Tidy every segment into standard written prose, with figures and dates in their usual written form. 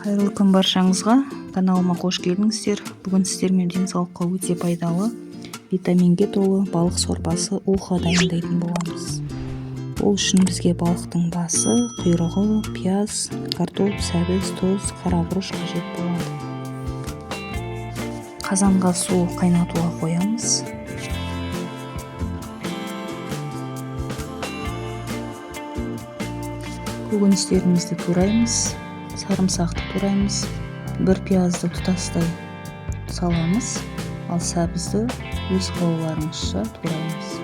Қайырлы күн баршаңызға. Каналыма қош келдіңіздер. Бүгін сіздермен денсаулыққа өте пайдалы, витаминге толы балық сорпасы уха дайындайтын боламыз. Ол үшін бізге балықтың басы, құйрығы, пияз, картоп, сәбіз, тұз, қарабұрыш қажет болады. Қазанға су қайнатуға қоямыз. Көкөністерімізді тураймыз, сарымсақты тураймыз, бір пиязды тұтастай саламыз, ал сәбізді өз қалауларыңызша тураймыз.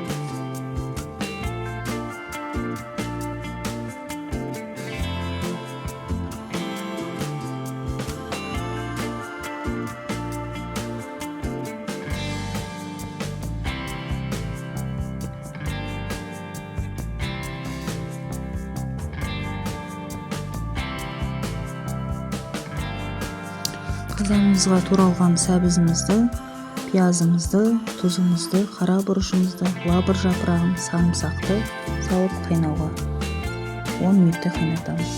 Қазанымызға туралған сәбізімізді, пиязымызды, тұзымызды, қара бұрышымызды, лабыр жапырағын, сарымсақты салып қайнауға 10 минуттай қайнатамыз.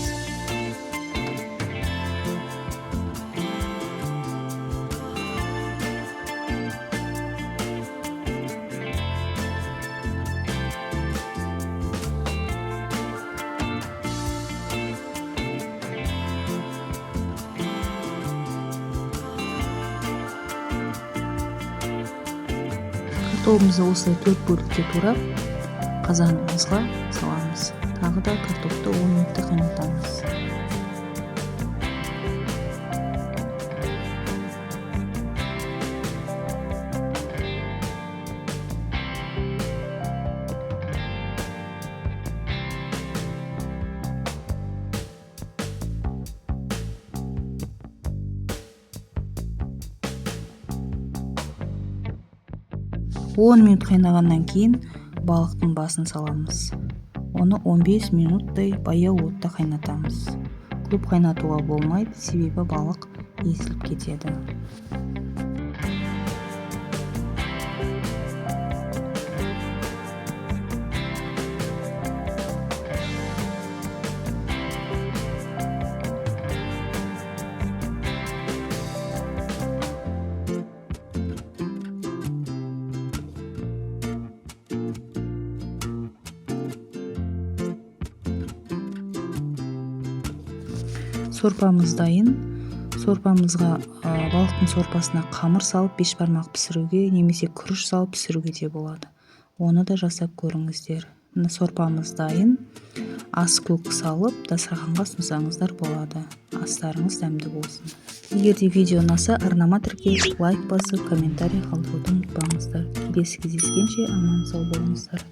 Картопымызды осылай 4 бөлікке турап, қазанымызға саламыз. Тағы да картопты 10 минуттай қайнатамыз. Он минут қайнағаннан кейін балықтың басын саламыз. Оны 15 минуттай баяу отта қайнатамыз. Көп қайнатуға болмайды, себебі балық езіліп кетеді. Сорпамыз дайын. Сорпамызға балықтың сорпасына қамыр салып бешбармақ пісіруге немесе күріш салып пісіруге де болады. Оны да жасап көріңіздер. Мына сорпамыз дайын. Ас көк салып дастарханға ұсынсаңыздар болады. Астарыңыз дәмді болсын. Егер де видео ұнаса, арнама тіркеп, лайк басып, комментарий қалдыруды ұмытпаңыздар. Келесі кездескенше аман сау болыңыздар.